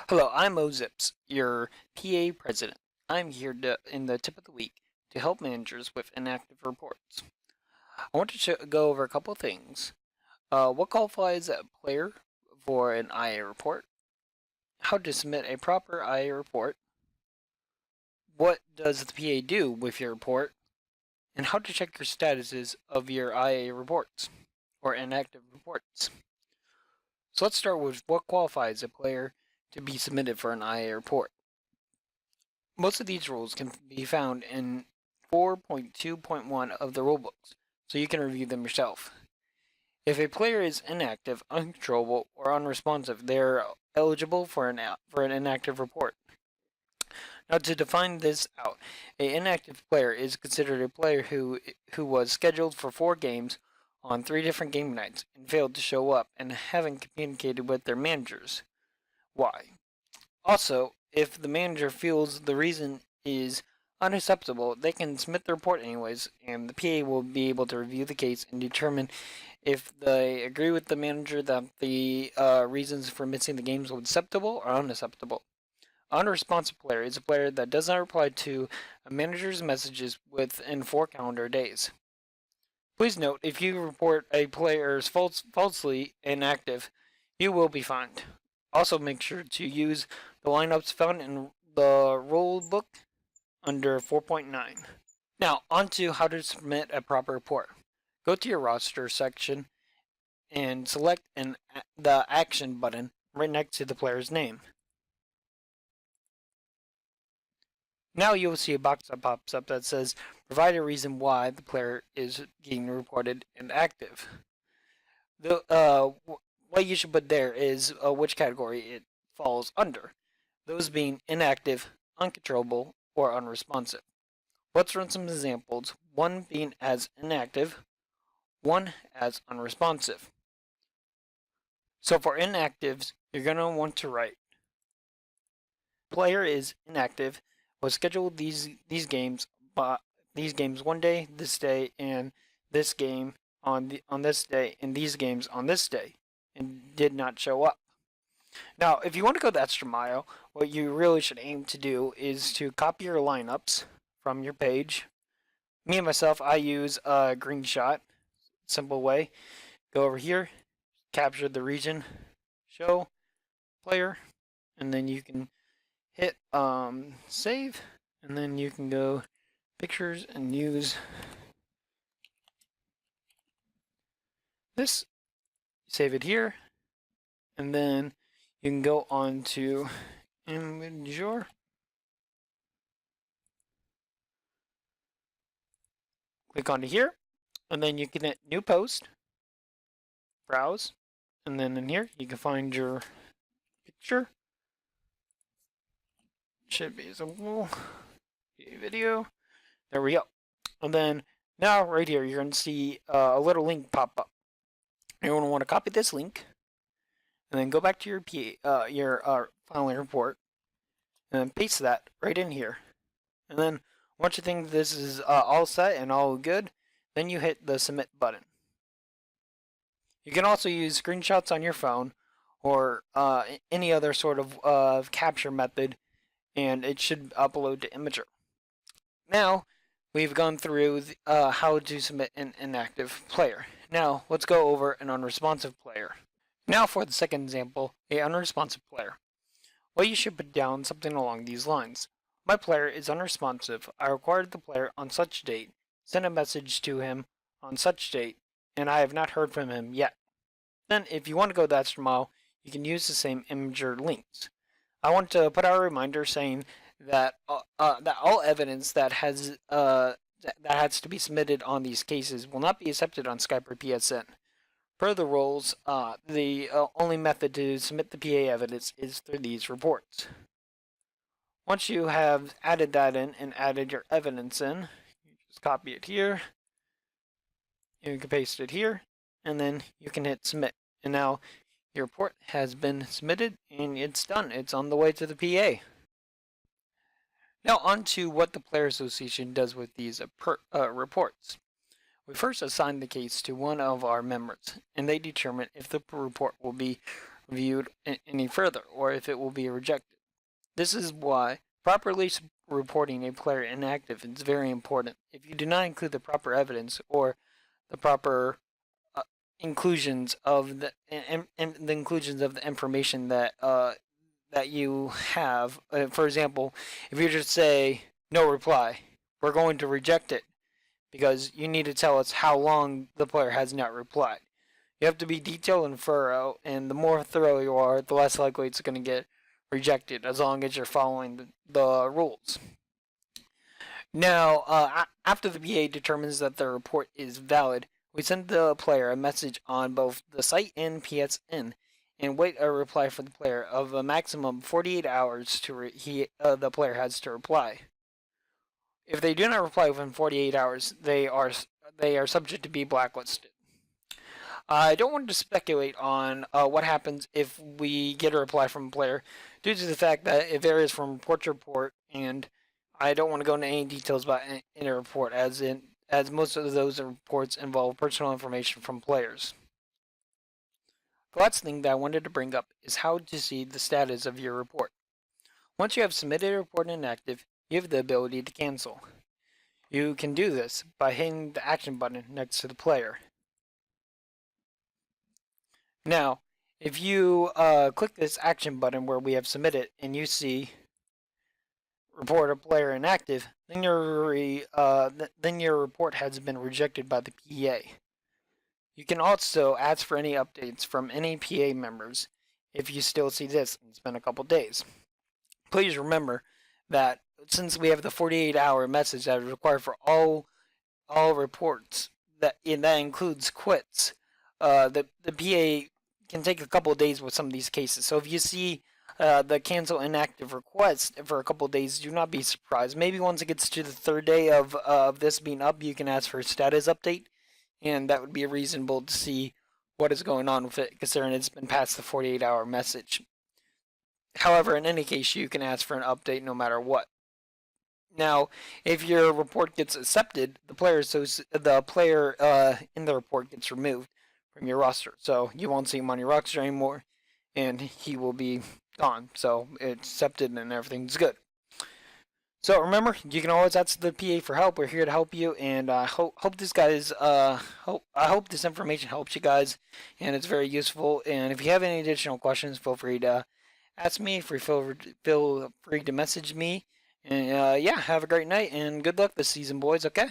Hello, I'm Ozips, your PA president. I'm here in the tip of the week to help managers with inactive reports. I want to go over a couple things. What qualifies a player for an IA report? How to submit a proper IA report? What does the PA do with your report? And how to check your statuses of your IA reports or inactive reports. So let's start with what qualifies a player to be submitted for an IA report. Most of these rules can be found in 4.2.1 of the rulebooks, so you can review them yourself. If a player is inactive, uncontrollable, or unresponsive, they are eligible for an inactive report. Now, to define this out, an inactive player is considered a player who was scheduled for 4 games on 3 different game nights and failed to show up and haven't communicated with their managers. Why? Also, if the manager feels the reason is unacceptable, they can submit the report anyways, and the PA will be able to review the case and determine if they agree with the manager that the reasons for missing the games were acceptable or unacceptable. An unresponsive player is a player that does not reply to a manager's messages within 4 calendar days. Please note, if you report a player as falsely inactive, you will be fined. Also, make sure to use the lineups found in the rule book under 4.9. Now, on to how to submit a proper report. Go to your roster section and select the action button right next to the player's name. Now you will see a box that pops up that says, provide a reason why the player is being reported inactive. What you should put there is which category it falls under, those being inactive, uncontrollable, or unresponsive. Let's run some examples, one being as inactive, one as unresponsive. So for inactives, you're going to want to write, player is inactive, was scheduled these games one day, this day, and this game on this day, and these games on this day, and did not show up. Now, if you want to go the extra mile, what you really should aim to do is to copy your lineups from your page. Me and myself, I use a green shot, simple way. Go over here, capture the region, show, player, and then you can hit save, and then you can go pictures and use this, save it here, and then you can go on to Imgur, click onto here, and then you can hit new post, browse, and then in here you can find your picture. Should be visible. Video. There we go. And then now right here you're going to see a little link pop up. You're going to want to copy this link, and then go back to your filing report, and then paste that right in here. And then once you think this is all set and all good, then you hit the submit button. You can also use screenshots on your phone or any other sort of capture method, and it should upload to Imgur. Now, we've gone through how to submit an inactive player. Now, let's go over an unresponsive player. Now for the second example, an unresponsive player. Well, you should put down something along these lines. My player is unresponsive. I required the player on such date, sent a message to him on such date, and I have not heard from him yet. Then, if you want to go the extra mile, you can use the same Imgur links. I want to put out a reminder saying that all evidence that has to be submitted on these cases will not be accepted on Skype or PSN. Per the rules, the only method to submit the PA evidence is through these reports. Once you have added that in and added your evidence in, you just copy it here, you can paste it here, and then you can hit submit. And now your report has been submitted and it's done. It's on the way to the PA. Now on to what the Player Association does with these reports. We first assign the case to one of our members, and they determine if the report will be reviewed any further, or if it will be rejected. This is why properly reporting a player inactive is very important. If you do not include the proper evidence or the proper inclusions of the inclusions of the information that that you have, for example, if you just say no reply, we're going to reject it because you need to tell us how long the player has not replied. You have to be detailed and thorough, and the more thorough you are, the less likely it's going to get rejected, as long as you're following the rules. Now, after the PA determines that the report is valid, we send the player a message on both the site and PSN, and wait a reply from the player of a maximum 48 hours to the player has to reply. If they do not reply within 48 hours, they are subject to be blacklisted. I don't want to speculate on what happens if we get a reply from a player, due to the fact that it varies from report to report, and I don't want to go into any details about in a report, as most of those reports involve personal information from players. The last thing that I wanted to bring up is how to see the status of your report. Once you have submitted a report inactive, you have the ability to cancel. You can do this by hitting the action button next to the player. Now, if you click this action button where we have submitted and you see report a player inactive, then your report has been rejected by the PA. You can also ask for any updates from any PA members if you still see this and it's been a couple days. Please remember that since we have the 48-hour message that is required for all reports, that includes quits, the PA can take a couple of days with some of these cases. So if you see the cancel inactive request for a couple of days, do not be surprised. Maybe once it gets to the third day of this being up, you can ask for a status update, and that would be reasonable to see what is going on with it, considering it's been past the 48-hour message. However, in any case, you can ask for an update no matter what. Now, if your report gets accepted, the player in the report gets removed from your roster, so you won't see him on your roster anymore, and he will be gone. So it's accepted and everything's good. So remember, you can always ask the PA for help. We're here to help you, and I hope this this information helps you guys, and it's very useful. And if you have any additional questions, feel free to ask me. Feel free to message me. And yeah, have a great night and good luck this season, boys. Okay.